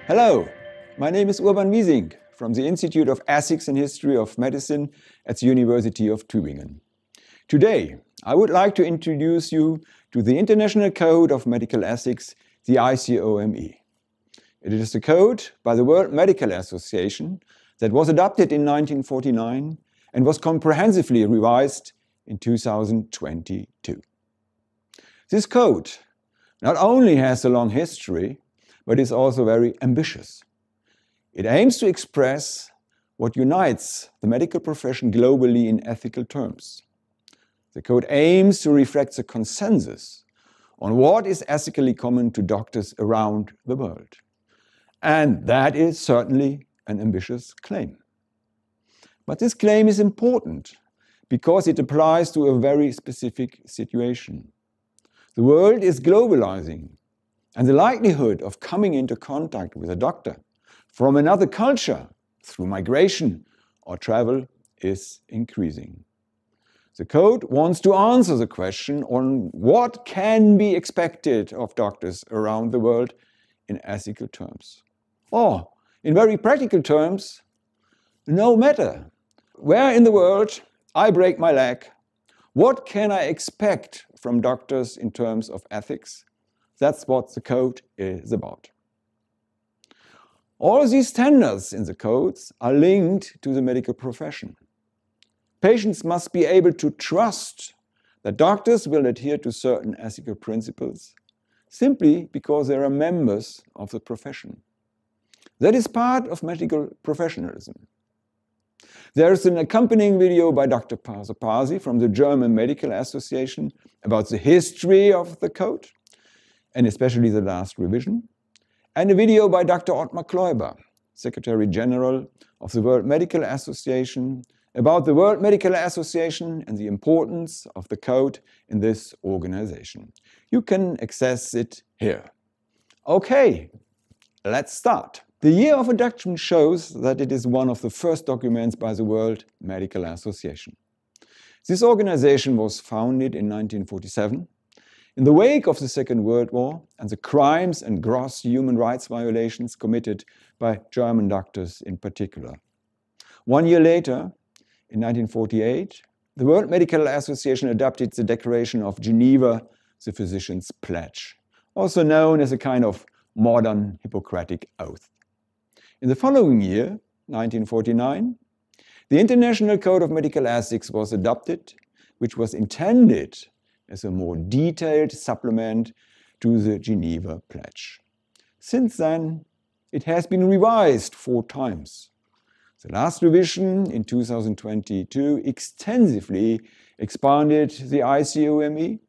Hello, my name is Wiesing from the Institute of Ethics and History of Medicine at the University of Tübingen. Today, I would like to introduce you to the International Code of Medical Ethics, the ICOME. It is a code by the World Medical Association that was adopted in 1949 and was comprehensively revised in 2022. This code not only has a long history, but is also very ambitious. It aims to express what unites the medical profession globally in ethical terms. The code aims to reflect the consensus on what is ethically common to doctors around the world. And that is certainly an ambitious claim. But this claim is important because it applies to a very specific situation. The world is globalizing, and the likelihood of coming into contact with a doctor from another culture through migration or travel is increasing. The code wants to answer the question on what can be expected of doctors around the world in ethical terms. Or, in very practical terms, no matter where in the world I break my leg, what can I expect from doctors in terms of ethics? That's what the code is about. All these standards in the codes are linked to the medical profession. Patients must be able to trust that doctors will adhere to certain ethical principles simply because they are members of the profession. That is part of medical professionalism. There is an accompanying video by Dr. Pasi from the German Medical Association about the history of the code, and especially the last revision, and a video by Dr. Ottmar Kläuber, Secretary General of the World Medical Association, about the World Medical Association and the importance of the code in this organization. You can access it here. Okay, let's start. The year of adoption shows that it is one of the first documents by the World Medical Association. This organization was founded in 1947 in the wake of the Second World War and the crimes and gross human rights violations committed by German doctors in particular. 1 year later, in 1948, the World Medical Association adopted the Declaration of Geneva, the Physician's Pledge, also known as a kind of modern Hippocratic Oath. In the following year, 1949, the International Code of Medical Ethics was adopted, which was intended as a more detailed supplement to the Geneva Pledge. Since then, it has been revised 4 times. The last revision in 2022 extensively expanded the ICOME.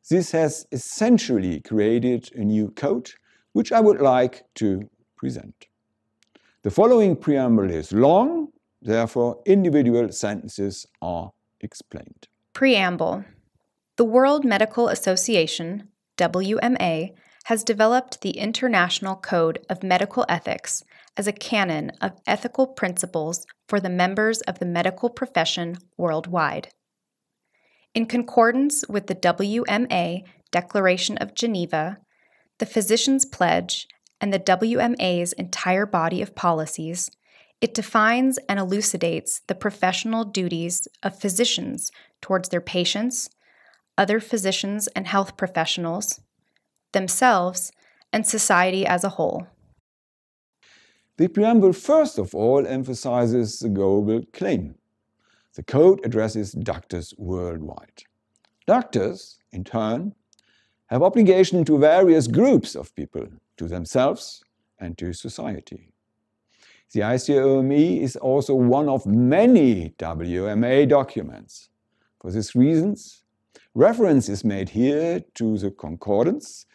This has essentially created a new code, which I would like to present. The following preamble is long, therefore individual sentences are explained. Preamble. The World Medical Association, WMA, has developed the International Code of Medical Ethics as a canon of ethical principles for the members of the medical profession worldwide. In concordance with the WMA Declaration of Geneva, the Physician's Pledge, and the WMA's entire body of policies, it defines and elucidates the professional duties of physicians towards their patients, other physicians and health professionals, themselves, and society as a whole. The preamble first of all emphasizes the global claim. The code addresses doctors worldwide. Doctors, in turn, have obligation to various groups of people, to themselves and to society. The ICOME is also one of many WMA documents. For these reasons, reference is made here to the concordance,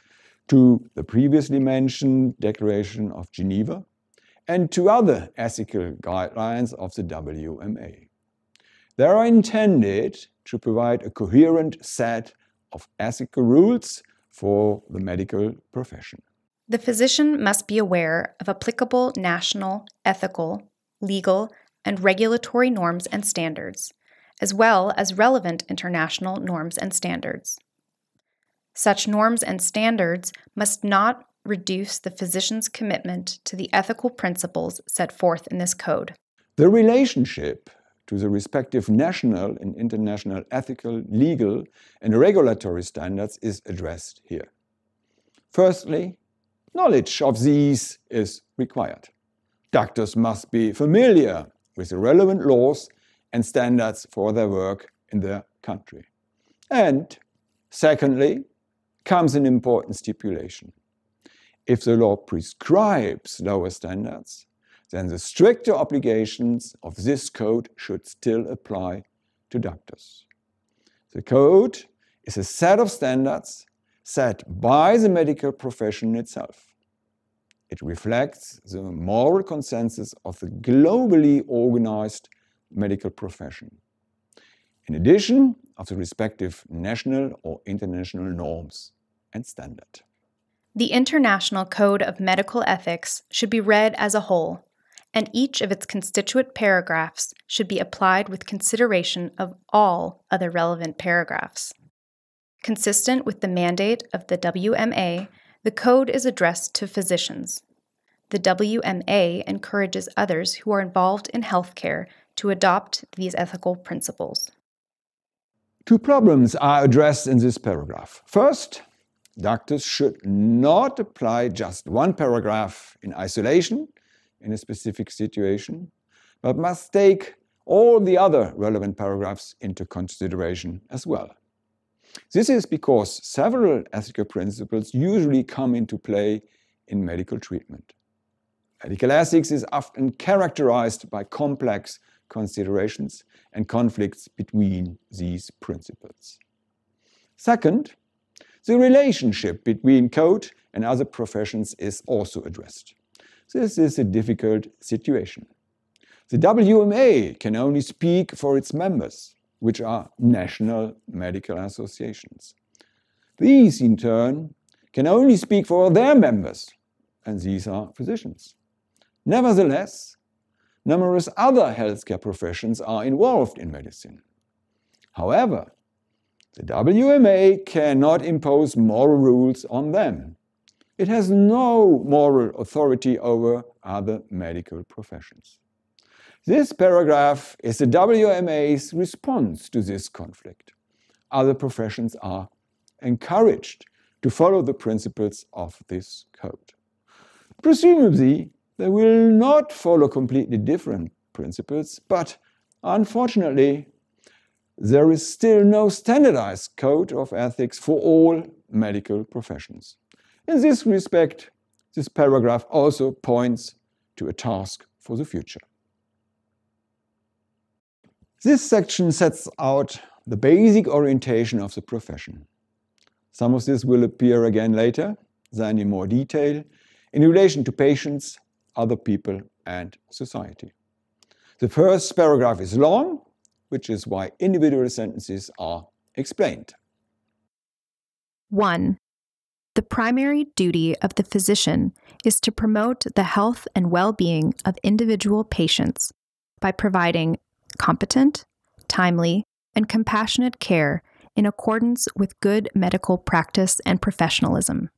to the previously mentioned Declaration of Geneva, and to other ethical guidelines of the WMA. They are intended to provide a coherent set of ethical rules for the medical profession. The physician must be aware of applicable national, ethical, legal, and regulatory norms and standards, as well as relevant international norms and standards. Such norms and standards must not reduce the physician's commitment to the ethical principles set forth in this code? The relationship to the respective national and international ethical, legal, and regulatory standards is addressed here. Firstly, knowledge of these is required. Doctors must be familiar with the relevant laws and standards for their work in their country. And secondly, comes an important stipulation. If the law prescribes lower standards, then the stricter obligations of this code should still apply to doctors. The code is a set of standards set by the medical profession itself. It reflects the moral consensus of the globally organized medical profession, in addition of the respective national or international norms and standards. The International Code of Medical Ethics should be read as a whole, and each of its constituent paragraphs should be applied with consideration of all other relevant paragraphs. Consistent with the mandate of the WMA, the code is addressed to physicians. The WMA encourages others who are involved in healthcare to adopt these ethical principles. Two problems are addressed in this paragraph. First, doctors should not apply just one paragraph in isolation in a specific situation, but must take all the other relevant paragraphs into consideration as well. This is because several ethical principles usually come into play in medical treatment. Medical ethics is often characterized by complex considerations and conflicts between these principles. Second, the relationship between code and other professions is also addressed. This is a difficult situation. The WMA can only speak for its members, which are national medical associations. These, in turn, can only speak for their members, and these are physicians. Nevertheless, numerous other healthcare professions are involved in medicine. However, the WMA cannot impose moral rules on them. It has no moral authority over other medical professions. This paragraph is the WMA's response to this conflict. Other professions are encouraged to follow the principles of this code. Presumably, they will not follow completely different principles, but unfortunately, there is still no standardized code of ethics for all medical professions. In this respect, this paragraph also points to a task for the future. This section sets out the basic orientation of the profession. Some of this will appear again later, then in more detail, in relation to patients, other people, and society. The first paragraph is long, which is why individual sentences are explained. 1. The primary duty of the physician is to promote the health and well-being of individual patients by providing competent, timely, and compassionate care in accordance with good medical practice and professionalism.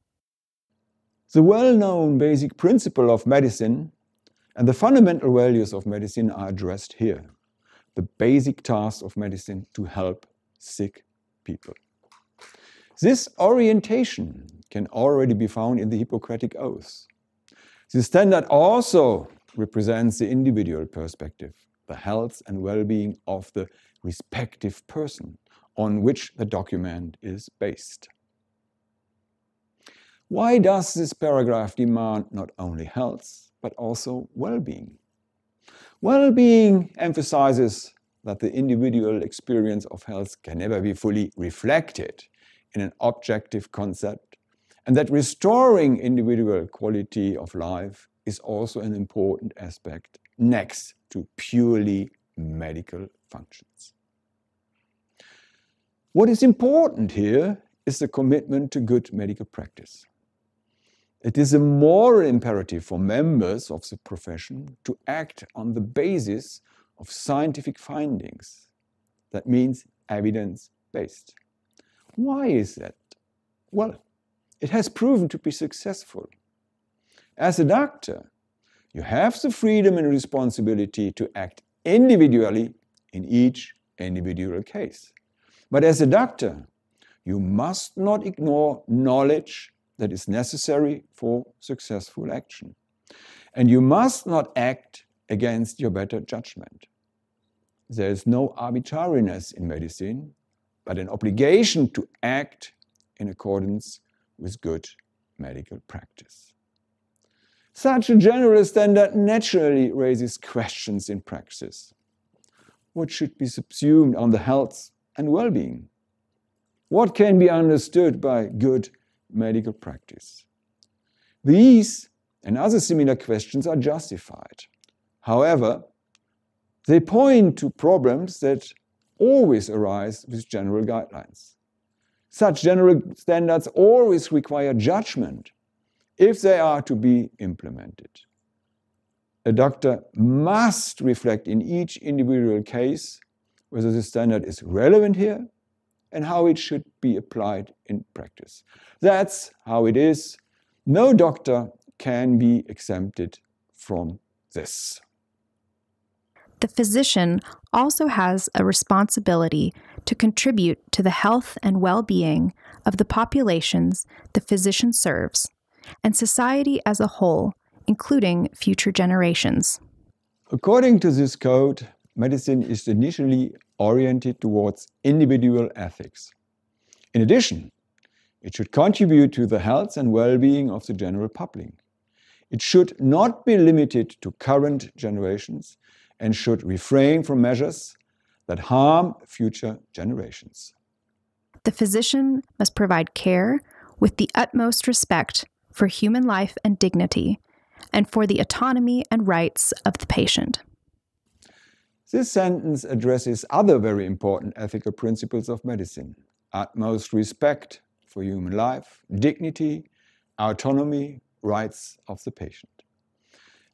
The well-known basic principle of medicine and the fundamental values of medicine are addressed here. The basic task of medicine to help sick people. This orientation can already be found in the Hippocratic Oath. The standard also represents the individual perspective, the health and well-being of the respective person on which the document is based. Why does this paragraph demand not only health, but also well-being? Well-being emphasizes that the individual experience of health can never be fully reflected in an objective concept, and that restoring individual quality of life is also an important aspect next to purely medical functions. What is important here is the commitment to good medical practice. It is a moral imperative for members of the profession to act on the basis of scientific findings. That means evidence-based. Why is that? Well, it has proven to be successful. As a doctor, you have the freedom and responsibility to act individually in each individual case. But as a doctor, you must not ignore knowledge that is necessary for successful action. And you must not act against your better judgment. There is no arbitrariness in medicine, but an obligation to act in accordance with good medical practice. Such a general standard naturally raises questions in practice. What should be subsumed on the health and well-being? What can be understood by good medical practice? These and other similar questions are justified. However, they point to problems that always arise with general guidelines. Such general standards always require judgment if they are to be implemented. A doctor must reflect in each individual case whether the standard is relevant here and how it should be applied in practice. That's how it is. No doctor can be exempted from this. The physician also has a responsibility to contribute to the health and well-being of the populations the physician serves and society as a whole, including future generations. According to this code, medicine is initially oriented towards individual ethics. In addition, it should contribute to the health and well-being of the general public. It should not be limited to current generations and should refrain from measures that harm future generations. The physician must provide care with the utmost respect for human life and dignity, and for the autonomy and rights of the patient. This sentence addresses other very important ethical principles of medicine: utmost respect for human life, dignity, autonomy, rights of the patient.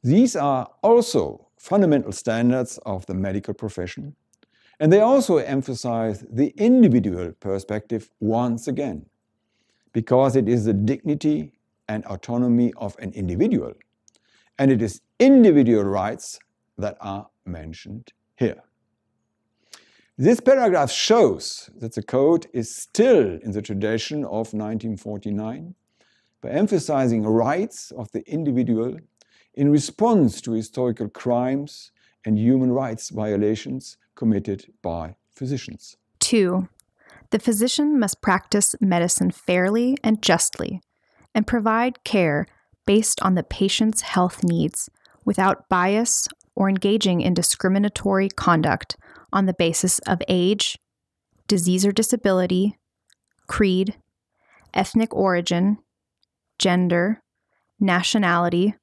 These are also fundamental standards of the medical profession, and they also emphasize the individual perspective once again, because it is the dignity and autonomy of an individual, and it is individual rights that are mentioned here. This paragraph shows that the code is still in the tradition of 1949 by emphasizing rights of the individual in response to historical crimes and human rights violations committed by physicians. 2. The physician must practice medicine fairly and justly and provide care based on the patient's health needs without bias or engaging in discriminatory conduct on the basis of age, disease or disability, creed, ethnic origin, gender, nationality,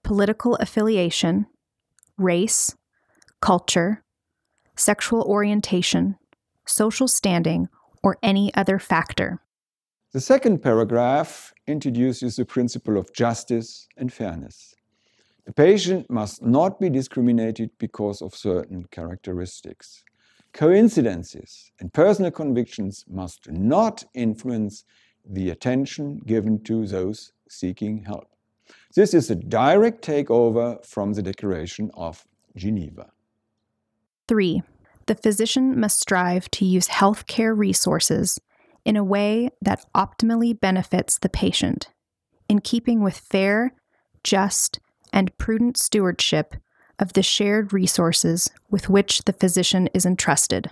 political affiliation, race, culture, sexual orientation, social standing, or any other factor. The second paragraph introduces the principle of justice and fairness. The patient must not be discriminated because of certain characteristics. Coincidences and personal convictions must not influence the attention given to those seeking help. This is a direct takeover from the Declaration of Geneva. 3. The physician must strive to use healthcare resources in a way that optimally benefits the patient, in keeping with fair, just, and prudent stewardship of the shared resources with which the physician is entrusted.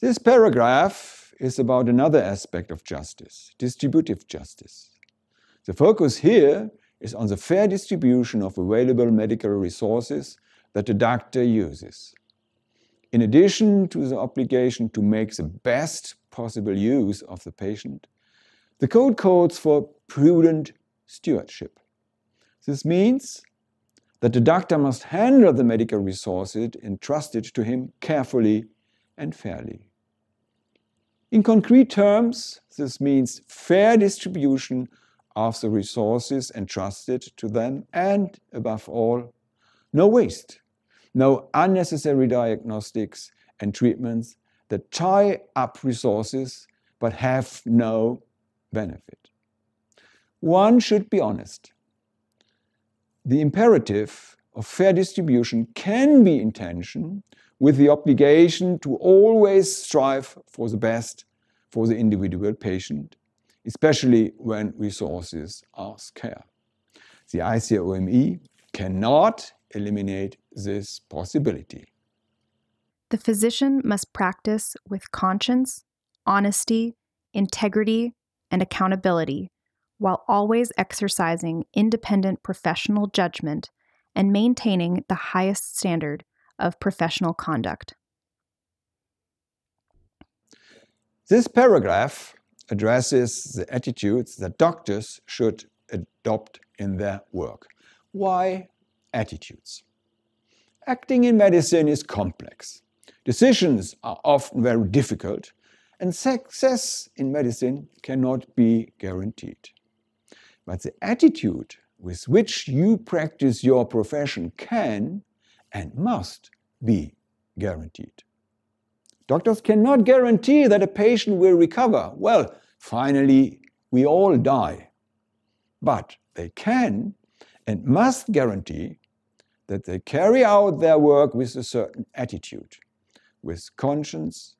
This paragraph is about another aspect of justice, distributive justice. The focus here is on the fair distribution of available medical resources that the doctor uses. In addition to the obligation to make the best possible use of the patient, the code calls for prudent stewardship. This means that the doctor must handle the medical resources entrusted to him carefully and fairly. In concrete terms, this means fair distribution of the resources entrusted to them and, above all, no waste, no unnecessary diagnostics and treatments that tie up resources but have no benefit. One should be honest. The imperative of fair distribution can be in tension with the obligation to always strive for the best for the individual patient, especially when resources are scarce. The ICOME cannot eliminate this possibility. The physician must practice with conscience, honesty, integrity, and accountability, while always exercising independent professional judgment and maintaining the highest standard of professional conduct. This paragraph addresses the attitudes that doctors should adopt in their work. Why attitudes? Acting in medicine is complex. Decisions are often very difficult, and success in medicine cannot be guaranteed. But the attitude with which you practice your profession can and must be guaranteed. Doctors cannot guarantee that a patient will recover. Well, finally, we all die. But they can and must guarantee that they carry out their work with a certain attitude, with conscience,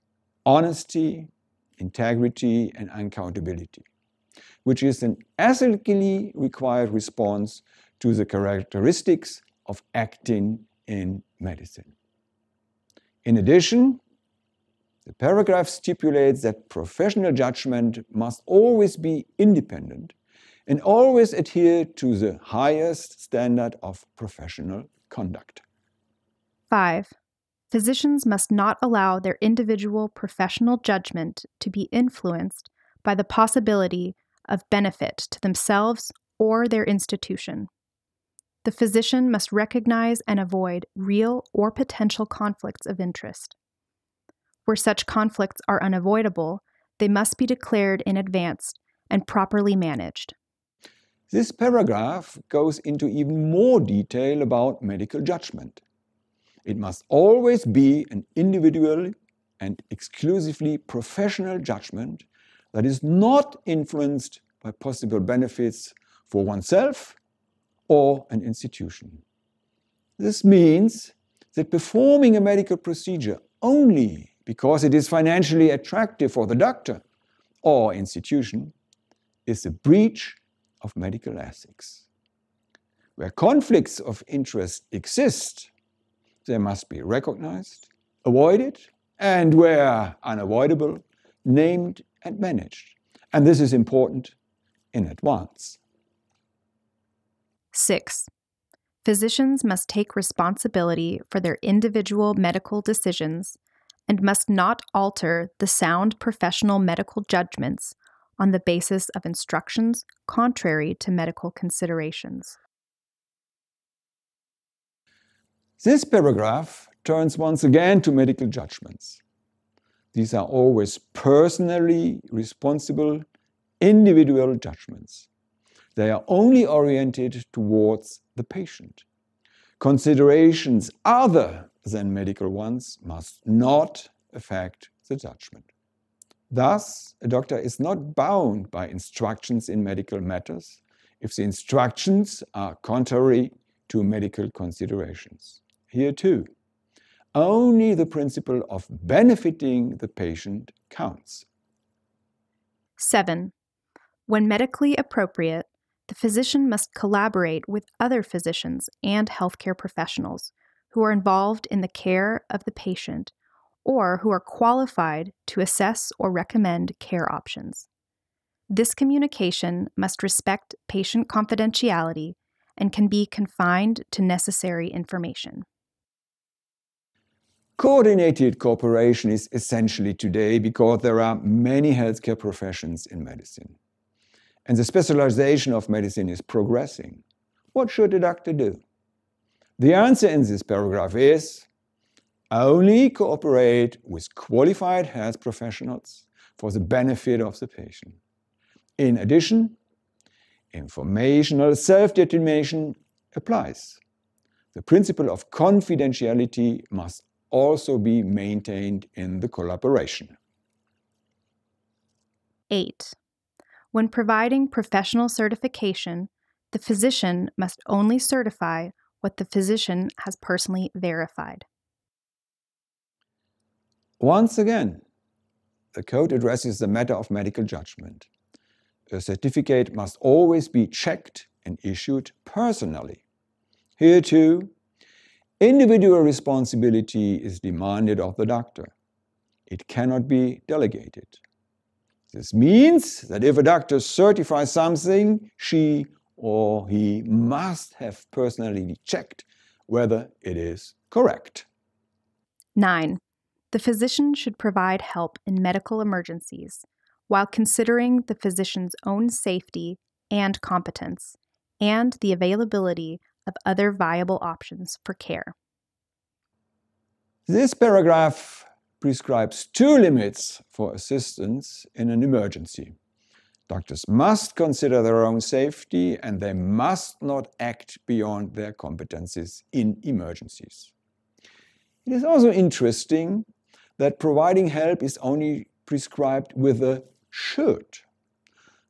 honesty, integrity, and accountability, which is an ethically required response to the characteristics of acting in medicine. In addition, the paragraph stipulates that professional judgment must always be independent and always adhere to the highest standard of professional conduct. 5. Physicians must not allow their individual professional judgment to be influenced by the possibility of benefit to themselves or their institution. The physician must recognize and avoid real or potential conflicts of interest. Where such conflicts are unavoidable, they must be declared in advance and properly managed. This paragraph goes into even more detail about medical judgment. It must always be an individual and exclusively professional judgment that is not influenced by possible benefits for oneself or an institution. This means that performing a medical procedure only because it is financially attractive for the doctor or institution is a breach of medical ethics. Where conflicts of interest exist, they must be recognized, avoided, and where unavoidable, named and managed. And this is important in advance. 6. Physicians must take responsibility for their individual medical decisions and must not alter the sound professional medical judgments on the basis of instructions contrary to medical considerations. This paragraph turns once again to medical judgments. These are always personally responsible, individual judgments. They are only oriented towards the patient. Considerations other than medical ones must not affect the judgment. Thus, a doctor is not bound by instructions in medical matters if the instructions are contrary to medical considerations. Here too, only the principle of benefiting the patient counts. 7. When medically appropriate, the physician must collaborate with other physicians and healthcare professionals who are involved in the care of the patient or who are qualified to assess or recommend care options. This communication must respect patient confidentiality and can be confined to necessary information. Coordinated cooperation is essential today because there are many healthcare professions in medicine. And the specialization of medicine is progressing. What should a doctor do? The answer in this paragraph is only cooperate with qualified health professionals for the benefit of the patient. In addition, informational self-determination applies. The principle of confidentiality must also be maintained in the collaboration. 8. When providing professional certification, The physician must only certify what the physician has personally verified. Once again, the code addresses the matter of medical judgment. A certificate must always be checked and issued personally. Here too, individual responsibility is demanded of the doctor. It cannot be delegated. This means that if a doctor certifies something, she or he must have personally checked whether it is correct. 9. The physician should provide help in medical emergencies while considering the physician's own safety and competence and the availability of other viable options for care. This paragraph prescribes 2 limits for assistance in an emergency. Doctors must consider their own safety and they must not act beyond their competencies in emergencies. It is also interesting that providing help is only prescribed with a should.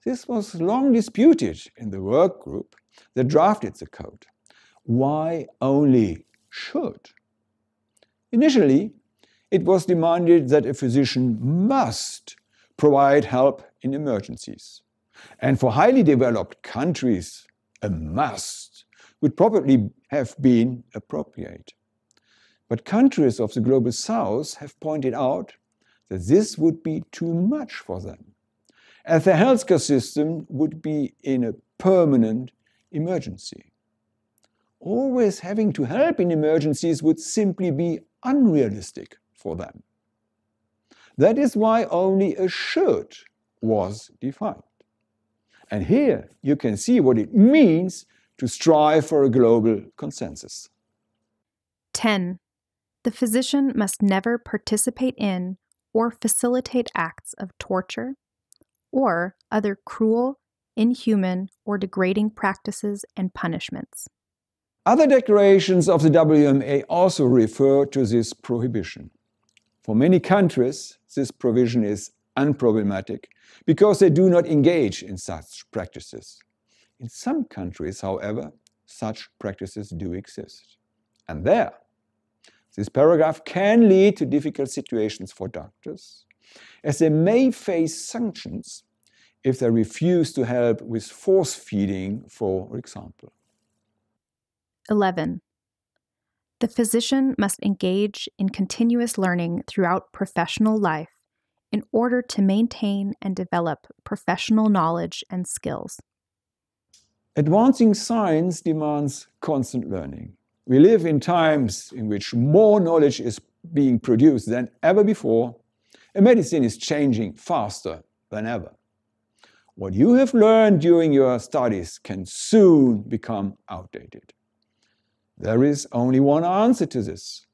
This was long disputed in the work group that drafted the code. Why only should? Initially, it was demanded that a physician must provide help in emergencies. And for highly developed countries, a must would probably have been appropriate. But countries of the Global South have pointed out that this would be too much for them, as their healthcare system would be in a permanent emergency. Always having to help in emergencies would simply be unrealistic for them. That is why only a should was defined. And here you can see what it means to strive for a global consensus. 10. The physician must never participate in or facilitate acts of torture or other cruel, inhuman, or degrading practices and punishments. Other declarations of the WMA also refer to this prohibition. For many countries, this provision is unproblematic because they do not engage in such practices. In some countries, however, such practices do exist. And there, this paragraph can lead to difficult situations for doctors, as they may face sanctions if they refuse to help with force feeding, for example. 11. The physician must engage in continuous learning throughout professional life in order to maintain and develop professional knowledge and skills. Advancing science demands constant learning. We live in times in which more knowledge is being produced than ever before, and medicine is changing faster than ever. What you have learned during your studies can soon become outdated. There is only one answer to this: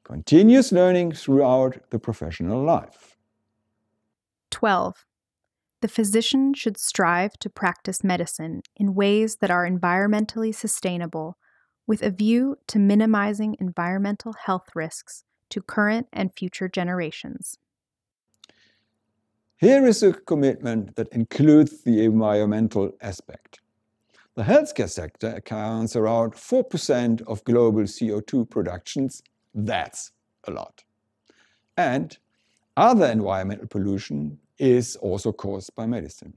continuous learning throughout the professional life. 12. The physician should strive to practice medicine in ways that are environmentally sustainable, with a view to minimizing environmental health risks to current and future generations. Here is a commitment that includes the environmental aspect. The healthcare sector accounts around 4% of global CO2 productions. That's a lot. And other environmental pollution is also caused by medicine.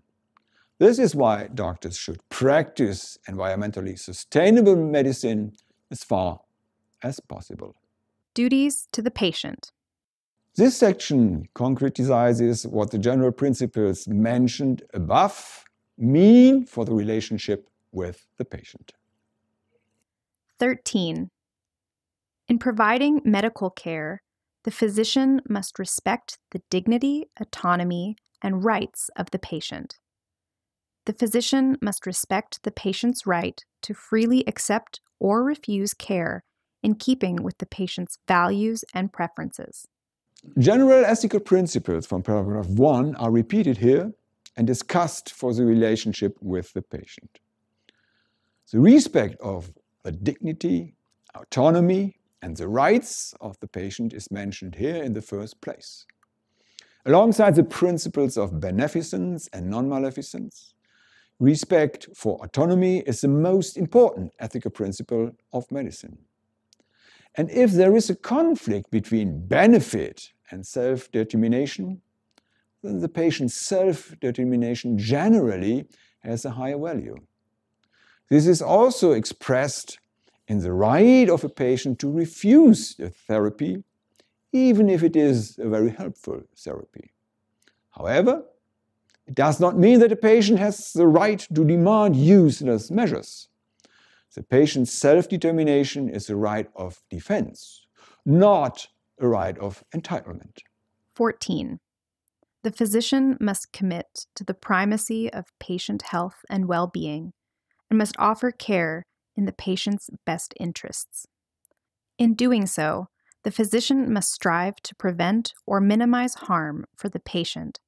This is why doctors should practice environmentally sustainable medicine as far as possible. Duties to the patient. This section concretizes what the general principles mentioned above mean for the relationship with the patient. 13. In providing medical care, the physician must respect the dignity, autonomy, and rights of the patient. The physician must respect the patient's right to freely accept or refuse care in keeping with the patient's values and preferences. General ethical principles from paragraph 1 are repeated here and discussed for the relationship with the patient. The respect of the dignity, autonomy, and the rights of the patient is mentioned here in the first place. Alongside the principles of beneficence and non-maleficence, Respect for autonomy is the most important ethical principle of medicine. And if there is a conflict between benefit and self-determination, then the patient's self-determination generally has a higher value. This is also expressed in the right of a patient to refuse the therapy, even if it is a very helpful therapy. However, it does not mean that a patient has the right to demand useless measures. The patient's self-determination is a right of defense, not a right of entitlement. 14. The physician must commit to the primacy of patient health and well-being and must offer care in the patient's best interests. In doing so, the physician must strive to prevent or minimize harm for the patient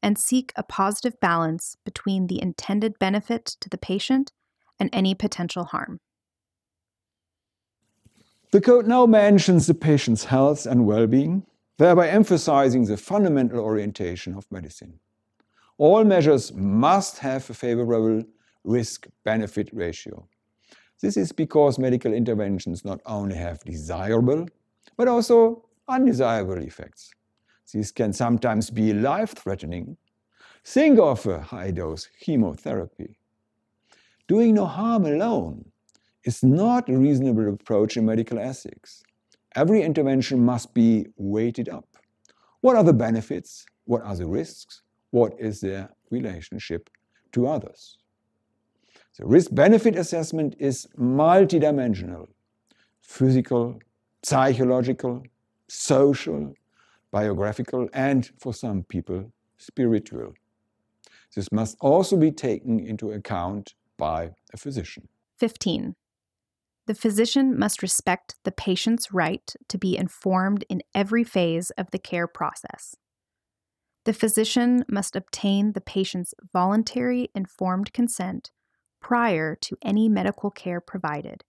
and seek a positive balance between the intended benefit to the patient and any potential harm. The Code now mentions the patient's health and well-being, thereby emphasizing the fundamental orientation of medicine. All measures must have a favorable risk-benefit ratio. This is because medical interventions not only have desirable, but also undesirable effects. These can sometimes be life-threatening. Think of a high-dose chemotherapy. Doing no harm alone is not a reasonable approach in medical ethics. Every intervention must be weighted up. What are the benefits? What are the risks? What is their relationship to others? The risk-benefit assessment is multidimensional: physical, psychological, social, biographical, and for some people, spiritual. This must also be taken into account by a physician. 15. The physician must respect the patient's right to be informed in every phase of the care process. The physician must obtain the patient's voluntary informed consent prior to any medical care provided,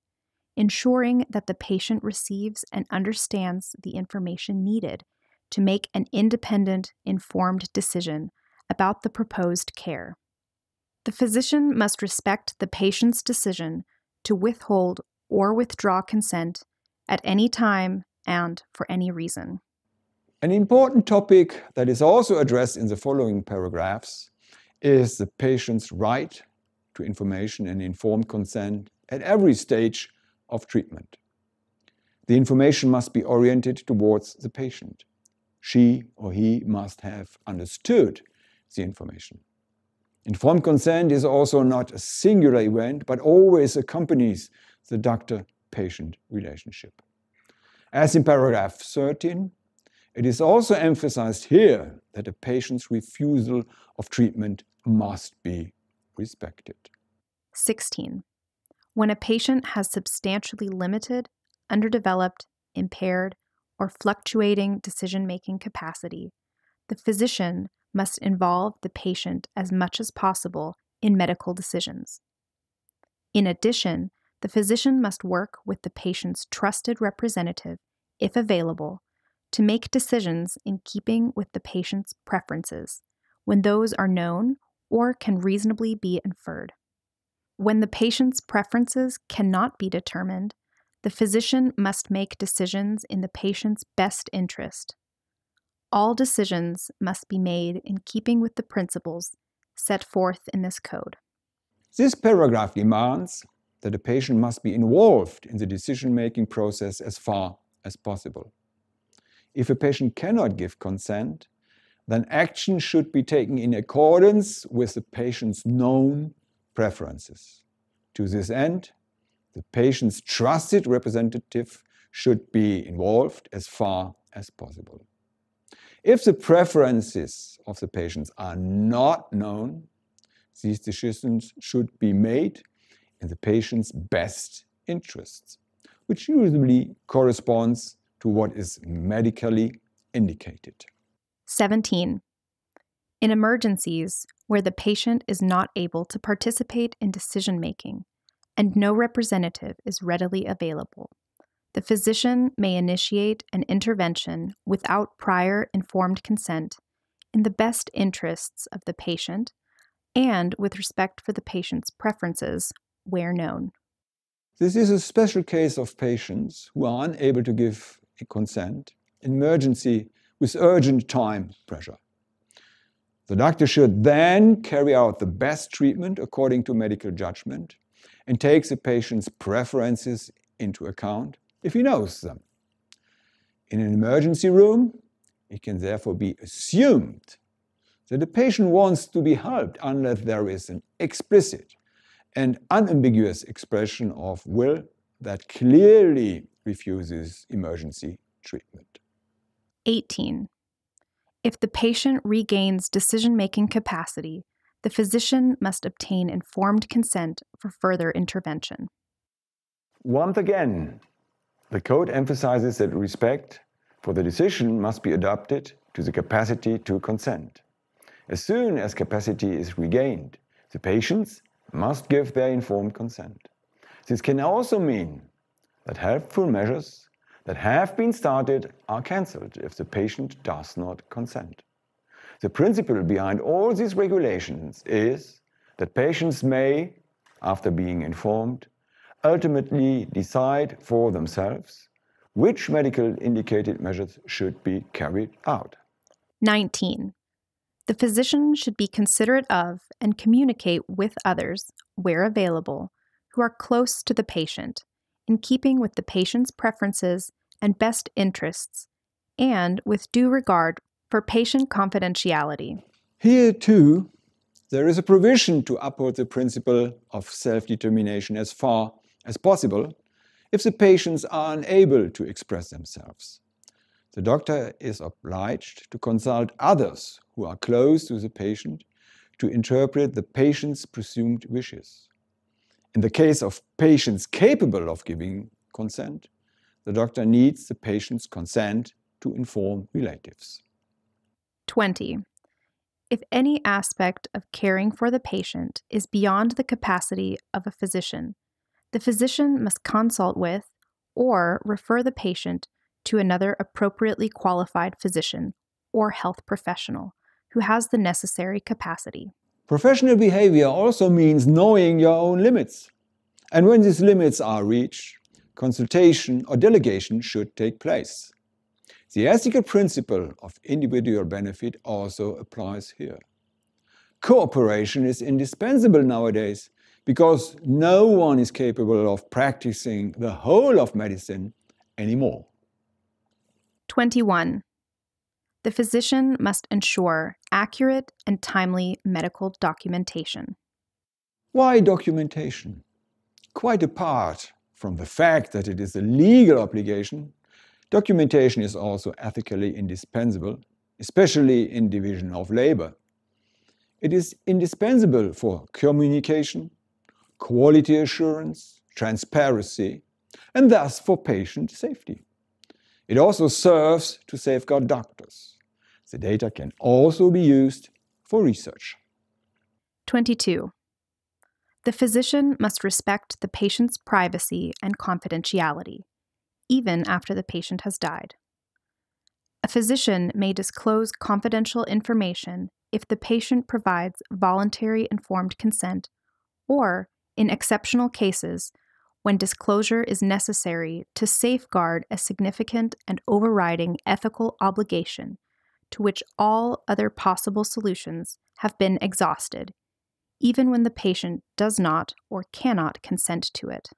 ensuring that the patient receives and understands the information needed to make an independent, informed decision about the proposed care. The physician must respect the patient's decision to withhold or withdraw consent at any time and for any reason. An important topic that is also addressed in the following paragraphs is the patient's right to information and informed consent at every stage of treatment. The information must be oriented towards the patient. She or he must have understood the information. Informed consent is also not a singular event, but always accompanies the doctor-patient relationship. As in paragraph 13, it is also emphasized here that a patient's refusal of treatment must be respected. 16. When a patient has substantially limited, underdeveloped, impaired, or fluctuating decision-making capacity, the physician must involve the patient as much as possible in medical decisions. In addition, the physician must work with the patient's trusted representative, if available, to make decisions in keeping with the patient's preferences, when those are known or can reasonably be inferred. When the patient's preferences cannot be determined, the physician must make decisions in the patient's best interest. All decisions must be made in keeping with the principles set forth in this code. This paragraph demands that a patient must be involved in the decision-making process as far as possible. If a patient cannot give consent, then action should be taken in accordance with the patient's known preferences. To this end, the patient's trusted representative should be involved as far as possible. If the preferences of the patients are not known, these decisions should be made in the patient's best interests, which usually corresponds to what is medically indicated. 17. In emergencies where the patient is not able to participate in decision-making and no representative is readily available, the physician may initiate an intervention without prior informed consent in the best interests of the patient and with respect for the patient's preferences, where known. This is a special case of patients who are unable to give a consent in emergency with urgent time pressure. The doctor should then carry out the best treatment according to medical judgment and take the patient's preferences into account if he knows them. In an emergency room, it can therefore be assumed that the patient wants to be helped unless there is an explicit and unambiguous expression of will that clearly refuses emergency treatment. 18. If the patient regains decision-making capacity, the physician must obtain informed consent for further intervention. Once again, the Code emphasizes that respect for the decision must be adapted to the capacity to consent. As soon as capacity is regained, the patients must give their informed consent. This can also mean that helpful measures that have been started are cancelled if the patient does not consent. The principle behind all these regulations is that patients may, after being informed, ultimately decide for themselves which medical indicated measures should be carried out. 19. The physician should be considerate of and communicate with others, where available, who are close to the patient, in keeping with the patient's preferences and best interests, and with due regard for patient confidentiality. Here, too, there is a provision to uphold the principle of self-determination as far as possible if the patients are unable to express themselves. The doctor is obliged to consult others who are close to the patient to interpret the patient's presumed wishes. In the case of patients capable of giving consent, the doctor needs the patient's consent to inform relatives. 20. If any aspect of caring for the patient is beyond the capacity of a physician, the physician must consult with or refer the patient to another appropriately qualified physician or health professional who has the necessary capacity. Professional behavior also means knowing your own limits. And when these limits are reached, consultation or delegation should take place. The ethical principle of individual benefit also applies here. Cooperation is indispensable nowadays because no one is capable of practicing the whole of medicine anymore. 21. The physician must ensure accurate and timely medical documentation. Why documentation? Quite apart from the fact that it is a legal obligation, documentation is also ethically indispensable, especially in division of labor. It is indispensable for communication, quality assurance, transparency, and thus for patient safety. It also serves to safeguard doctors. The data can also be used for research. 22. The physician must respect the patient's privacy and confidentiality, even after the patient has died. A physician may disclose confidential information if the patient provides voluntary informed consent or, in exceptional cases, when disclosure is necessary to safeguard a significant and overriding ethical obligation to which all other possible solutions have been exhausted, even when the patient does not or cannot consent to it.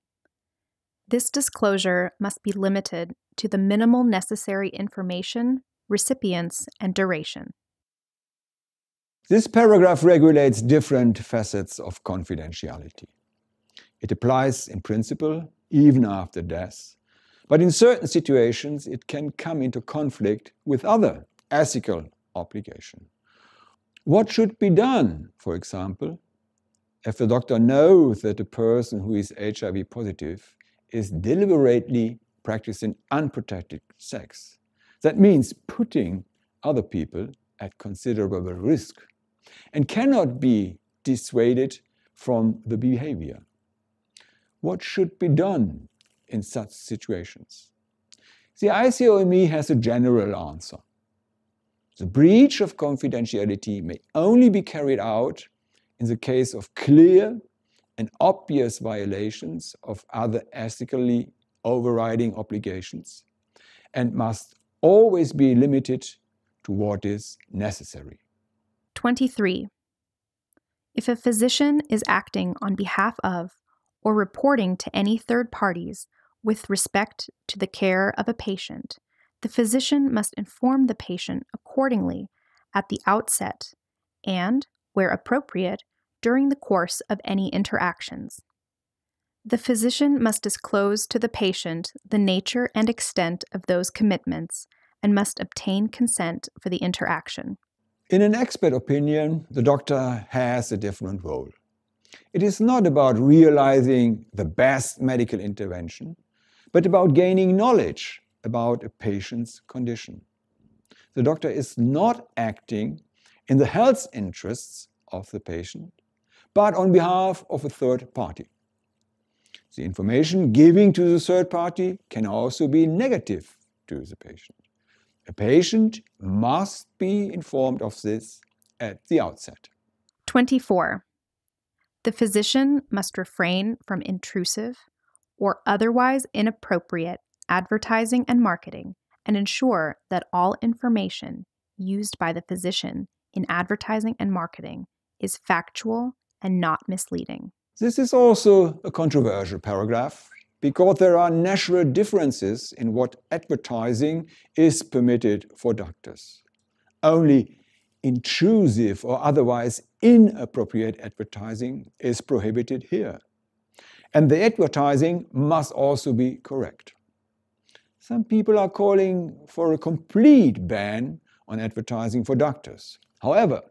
This disclosure must be limited to the minimal necessary information, recipients, and duration. This paragraph regulates different facets of confidentiality. It applies in principle even after death, but in certain situations it can come into conflict with other ethical obligations. What should be done, for example, if the doctor knows that the person who is HIV positive is deliberately practicing unprotected sex? That means putting other people at considerable risk and cannot be dissuaded from the behavior. What should be done in such situations? The ICOME has a general answer. The breach of confidentiality may only be carried out in the case of clear and obvious violations of other ethically overriding obligations, and must always be limited to what is necessary. 23. If a physician is acting on behalf of or reporting to any third parties with respect to the care of a patient, the physician must inform the patient accordingly at the outset and, where appropriate, during the course of any interactions. The physician must disclose to the patient the nature and extent of those commitments and must obtain consent for the interaction. In an expert opinion, the doctor has a different role. It is not about realizing the best medical intervention, but about gaining knowledge about a patient's condition. The doctor is not acting in the health interests of the patient, but on behalf of a third party. The information given to the third party can also be negative to the patient. A patient must be informed of this at the outset. 24. The physician must refrain from intrusive or otherwise inappropriate advertising and marketing and ensure that all information used by the physician in advertising and marketing is factual and not misleading. This is also a controversial paragraph because there are natural differences in what advertising is permitted for doctors. Only intrusive or otherwise inappropriate advertising is prohibited here. And the advertising must also be correct. Some people are calling for a complete ban on advertising for doctors. However,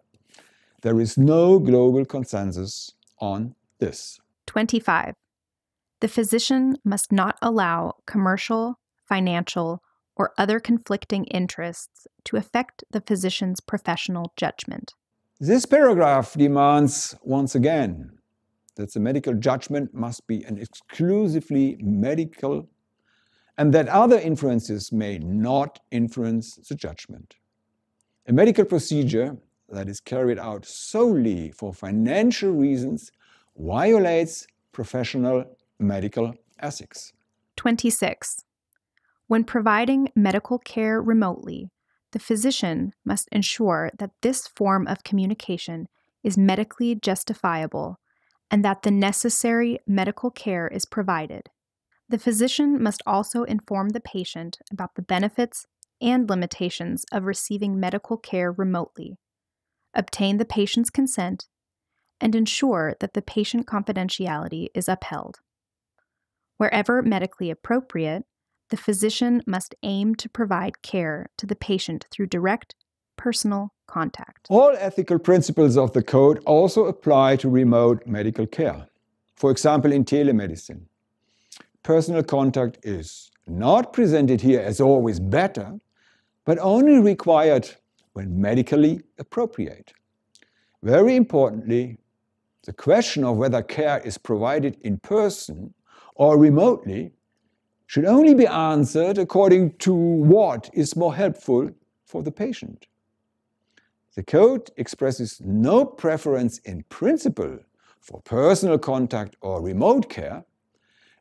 there is no global consensus on this. 25. The physician must not allow commercial, financial, or other conflicting interests to affect the physician's professional judgment. This paragraph demands, once again, that the medical judgment must be an exclusively medical and that other influences may not influence the judgment. A medical procedure that is carried out solely for financial reasons violates professional medical ethics. 26. When providing medical care remotely, the physician must ensure that this form of communication is medically justifiable and that the necessary medical care is provided. The physician must also inform the patient about the benefits and limitations of receiving medical care remotely, obtain the patient's consent, and ensure that the patient confidentiality is upheld. Wherever medically appropriate, the physician must aim to provide care to the patient through direct, personal contact. All ethical principles of the code also apply to remote medical care. For example, in telemedicine. Personal contact is not presented here as always better, but only required when medically appropriate. Very importantly, the question of whether care is provided in person or remotely should only be answered according to what is more helpful for the patient. The code expresses no preference in principle for personal contact or remote care,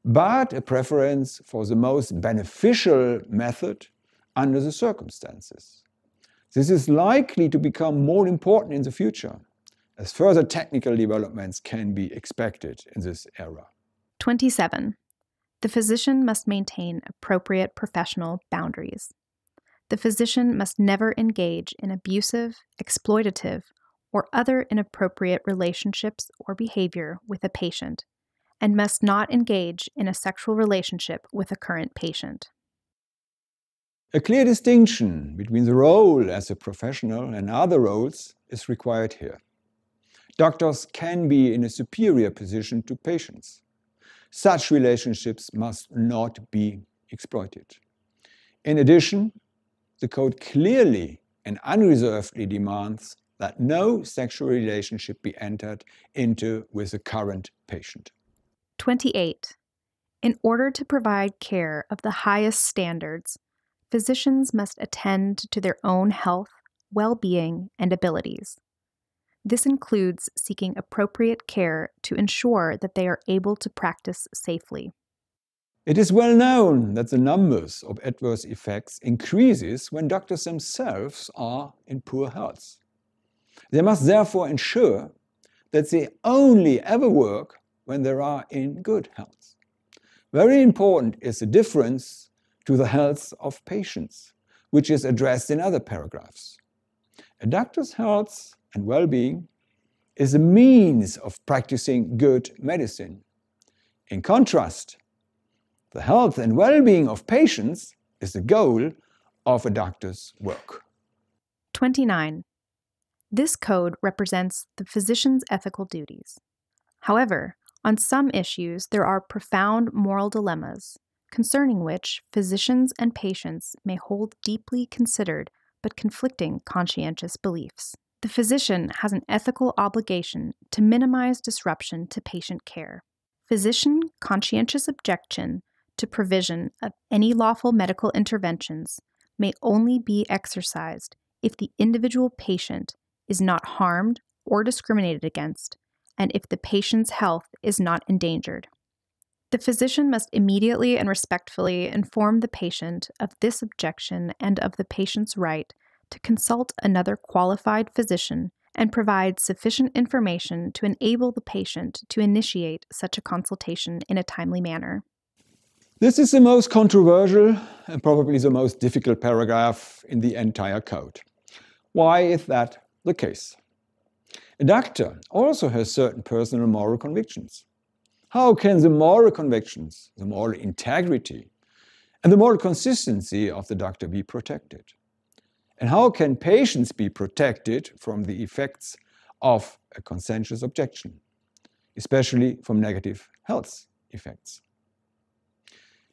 but a preference for the most beneficial method under the circumstances. This is likely to become more important in the future, as further technical developments can be expected in this era. 27. The physician must maintain appropriate professional boundaries. The physician must never engage in abusive, exploitative, or other inappropriate relationships or behavior with a patient, and must not engage in a sexual relationship with a current patient. A clear distinction between the role as a professional and other roles is required here. Doctors can be in a superior position to patients. Such relationships must not be exploited. In addition, the code clearly and unreservedly demands that no sexual relationship be entered into with the current patient. 28. In order to provide care of the highest standards, physicians must attend to their own health, well-being, and abilities. This includes seeking appropriate care to ensure that they are able to practice safely. It is well known that the numbers of adverse effects increases when doctors themselves are in poor health. They must therefore ensure that they only ever work when they are in good health. Very important is the difference to the health of patients, which is addressed in other paragraphs. A doctor's health and well-being is a means of practicing good medicine. In contrast, the health and well-being of patients is the goal of a doctor's work. 29. This code represents the physician's ethical duties. However, on some issues there are profound moral dilemmas, concerning which physicians and patients may hold deeply considered but conflicting conscientious beliefs. The physician has an ethical obligation to minimize disruption to patient care. Physician conscientious objection to provision of any lawful medical interventions may only be exercised if the individual patient is not harmed or discriminated against, and if the patient's health is not endangered. The physician must immediately and respectfully inform the patient of this objection and of the patient's right to consult another qualified physician and provide sufficient information to enable the patient to initiate such a consultation in a timely manner. This is the most controversial and probably the most difficult paragraph in the entire code. Why is that the case? A doctor also has certain personal moral convictions. How can the moral convictions, the moral integrity, and the moral consistency of the doctor be protected? And how can patients be protected from the effects of a conscientious objection, especially from negative health effects?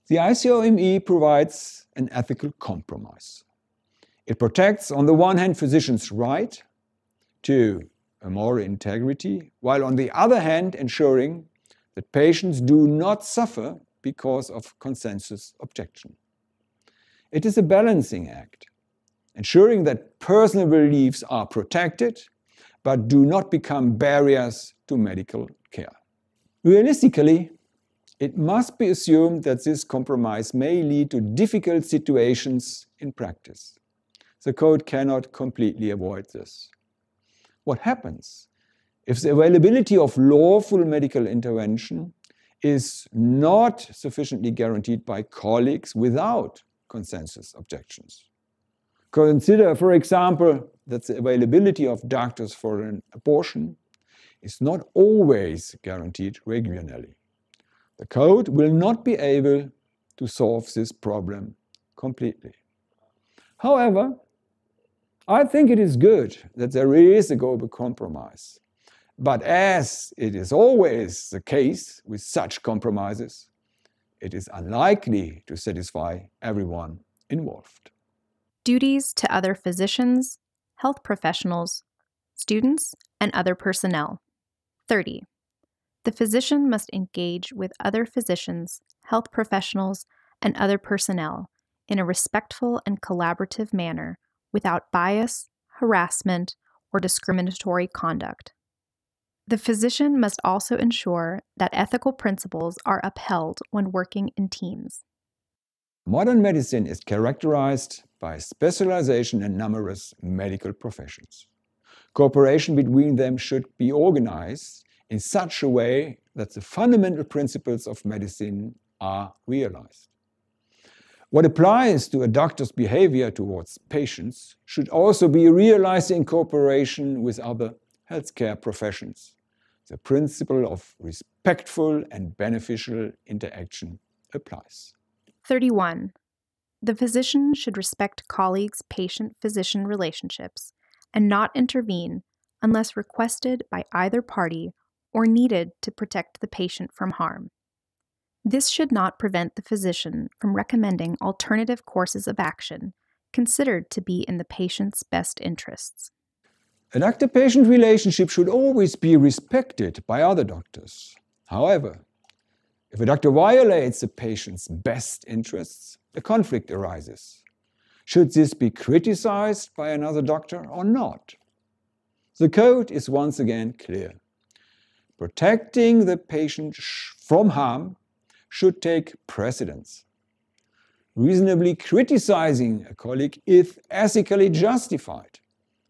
The ICOME provides an ethical compromise. It protects, on the one hand, physicians' right to a moral integrity, while on the other hand, ensuring that patients do not suffer because of consensus objection. It is a balancing act, ensuring that personal beliefs are protected but do not become barriers to medical care. Realistically, it must be assumed that this compromise may lead to difficult situations in practice. The code cannot completely avoid this. What happens if the availability of lawful medical intervention is not sufficiently guaranteed by colleagues without consensus objections? Consider, for example, that the availability of doctors for an abortion is not always guaranteed regularly. The code will not be able to solve this problem completely. However, I think it is good that there is a global compromise. But as it is always the case with such compromises, it is unlikely to satisfy everyone involved. Duties to other physicians, health professionals, students, and other personnel. 30. The physician must engage with other physicians, health professionals, and other personnel in a respectful and collaborative manner without bias, harassment, or discriminatory conduct. The physician must also ensure that ethical principles are upheld when working in teams. Modern medicine is characterized by specialization in numerous medical professions. Cooperation between them should be organized in such a way that the fundamental principles of medicine are realized. What applies to a doctor's behavior towards patients should also be realized in cooperation with other healthcare professions. The principle of respectful and beneficial interaction applies. 31. The physician should respect colleagues' patient-physician relationships and not intervene unless requested by either party or needed to protect the patient from harm. This should not prevent the physician from recommending alternative courses of action considered to be in the patient's best interests. A doctor-patient relationship should always be respected by other doctors. However, if a doctor violates the patient's best interests, a conflict arises. Should this be criticized by another doctor or not? The code is once again clear. Protecting the patient from harm should take precedence. Reasonably criticizing a colleague is ethically justified,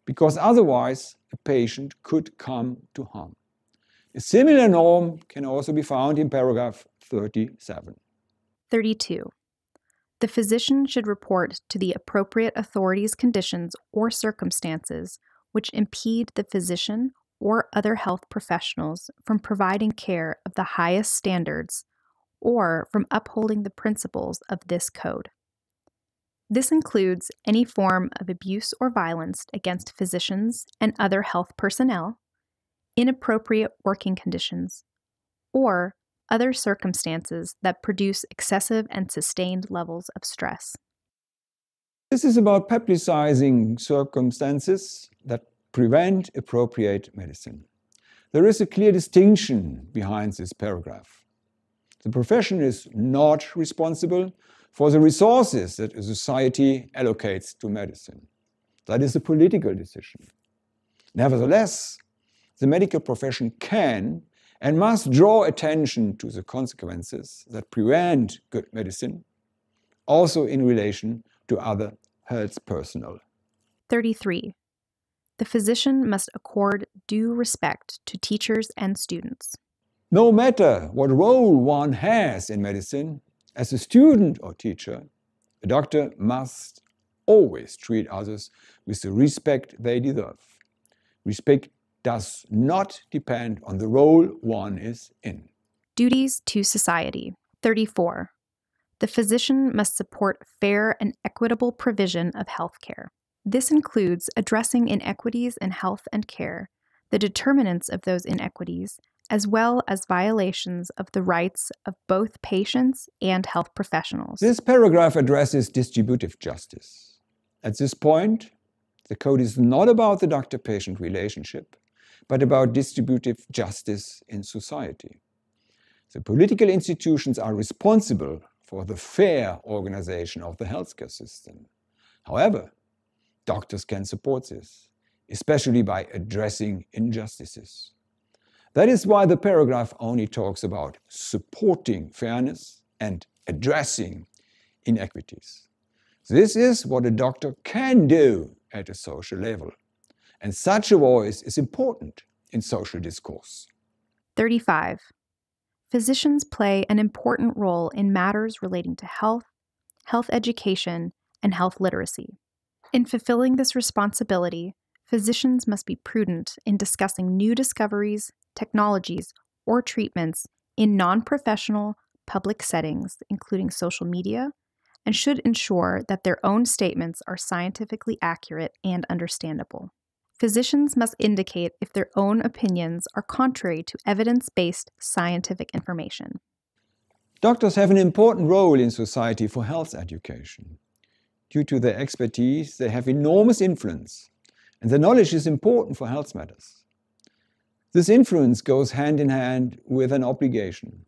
because otherwise a patient could come to harm. A similar norm can also be found in paragraph 37. 32. The physician should report to the appropriate authorities conditions or circumstances which impede the physician or other health professionals from providing care of the highest standards or from upholding the principles of this code. This includes any form of abuse or violence against physicians and other health personnel, inappropriate working conditions, or other circumstances that produce excessive and sustained levels of stress. This is about publicizing circumstances that prevent appropriate medicine. There is a clear distinction behind this paragraph. The profession is not responsible for the resources that a society allocates to medicine. That is a political decision. Nevertheless, the medical profession can and must draw attention to the consequences that prevent good medicine, also in relation to other health personnel. 33. The physician must accord due respect to teachers and students. No matter what role one has in medicine, as a student or teacher, a doctor must always treat others with the respect they deserve. Respect does not depend on the role one is in. Duties to society. 34. The physician must support fair and equitable provision of health care. This includes addressing inequities in health and care, the determinants of those inequities, as well as violations of the rights of both patients and health professionals. This paragraph addresses distributive justice. At this point, the code is not about the doctor-patient relationship, but about distributive justice in society. The political institutions are responsible for the fair organization of the healthcare system. However, doctors can support this, especially by addressing injustices. That is why the paragraph only talks about supporting fairness and addressing inequities. This is what a doctor can do at a social level, and such a voice is important in social discourse. 35. Physicians play an important role in matters relating to health, health education, and health literacy. In fulfilling this responsibility, physicians must be prudent in discussing new discoveries, technologies, or treatments in non-professional public settings, including social media, and should ensure that their own statements are scientifically accurate and understandable. Physicians must indicate if their own opinions are contrary to evidence-based scientific information. Doctors have an important role in society for health education. Due to their expertise, they have enormous influence, and their knowledge is important for health matters. This influence goes hand in hand with an obligation.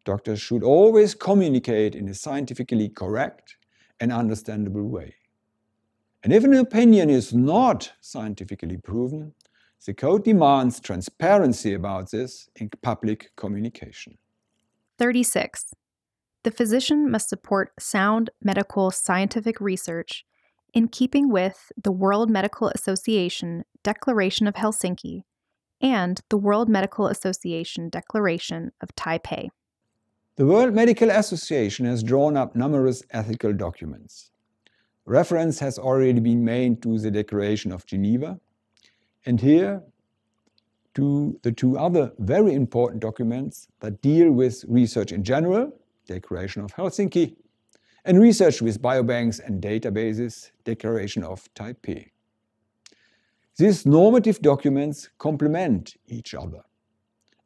Doctors should always communicate in a scientifically correct and understandable way. And if an opinion is not scientifically proven, the code demands transparency about this in public communication. 36. The physician must support sound medical scientific research in keeping with the World Medical Association Declaration of Helsinki and the World Medical Association Declaration of Taipei. The World Medical Association has drawn up numerous ethical documents. Reference has already been made to the Declaration of Geneva, and here to the two other very important documents that deal with research in general, Declaration of Helsinki, and research with biobanks and databases, Declaration of Taipei. These normative documents complement each other,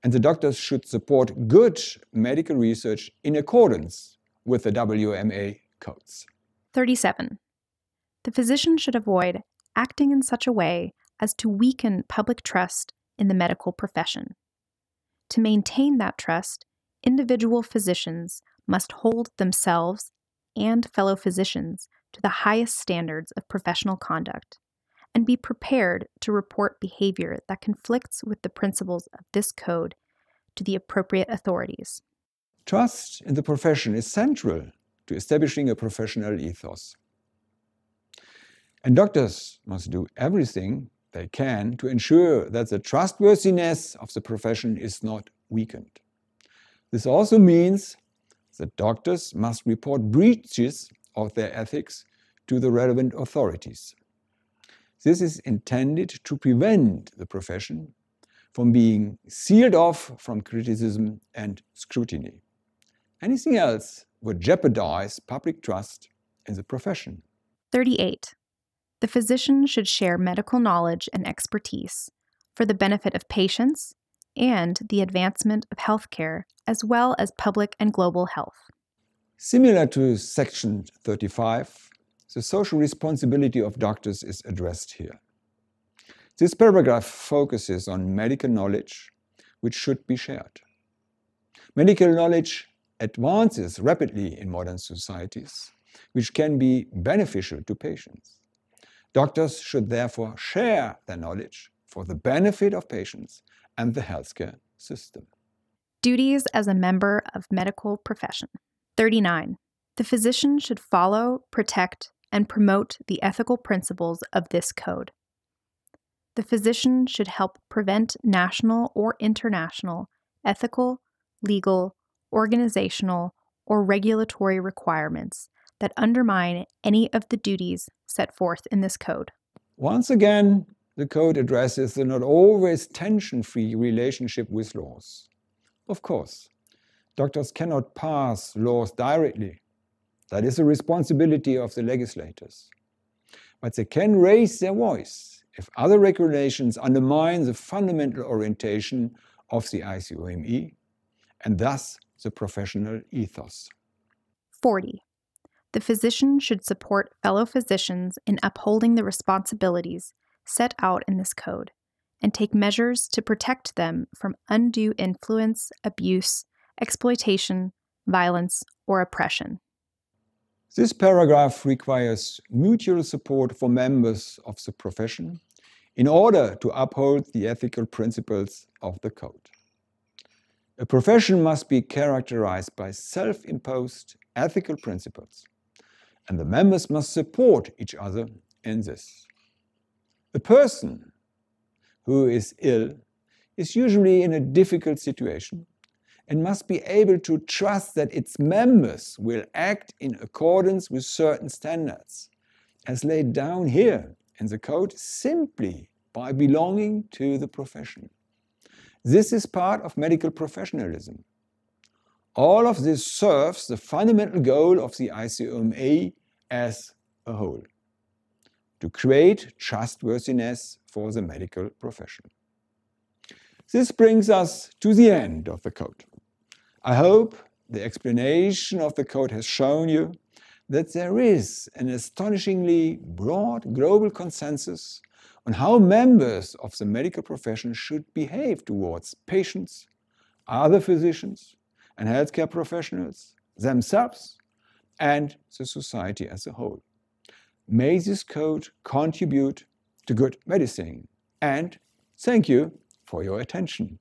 and the doctors should support good medical research in accordance with the WMA codes. 37. The physician should avoid acting in such a way as to weaken public trust in the medical profession. To maintain that trust, individual physicians must hold themselves and fellow physicians to the highest standards of professional conduct, and be prepared to report behavior that conflicts with the principles of this code to the appropriate authorities. Trust in the profession is central to establishing a professional ethos. And doctors must do everything they can to ensure that the trustworthiness of the profession is not weakened. This also means that doctors must report breaches of their ethics to the relevant authorities. This is intended to prevent the profession from being sealed off from criticism and scrutiny. Anything else would jeopardize public trust in the profession. 38. The physician should share medical knowledge and expertise for the benefit of patients and the advancement of healthcare, as well as public and global health. Similar to Section 35, the social responsibility of doctors is addressed here. This paragraph focuses on medical knowledge, which should be shared. Medical knowledge advances rapidly in modern societies, which can be beneficial to patients. Doctors should therefore share their knowledge for the benefit of patients and the healthcare system. Duties as a member of medical profession. 39. The physician should follow, protect, and promote the ethical principles of this code. The physician should help prevent national or international ethical, legal, organizational, or regulatory requirements that undermine any of the duties set forth in this code. Once again, the code addresses the not always tension-free relationship with laws. Of course, doctors cannot pass laws directly. That is the responsibility of the legislators. But they can raise their voice if other regulations undermine the fundamental orientation of the ICOME and thus the professional ethos. 40. The physician should support fellow physicians in upholding the responsibilities set out in this code and take measures to protect them from undue influence, abuse, exploitation, violence, or oppression. This paragraph requires mutual support for members of the profession in order to uphold the ethical principles of the code. A profession must be characterized by self-imposed ethical principles, and the members must support each other in this. A person who is ill is usually in a difficult situation and must be able to trust that its members will act in accordance with certain standards, as laid down here in the code, simply by belonging to the profession. This is part of medical professionalism. All of this serves the fundamental goal of the ICOMA as a whole: to create trustworthiness for the medical profession. This brings us to the end of the code. I hope the explanation of the code has shown you that there is an astonishingly broad global consensus on how members of the medical profession should behave towards patients, other physicians, and healthcare professionals, themselves, and the society as a whole. May this code contribute to good medicine, and thank you for your attention.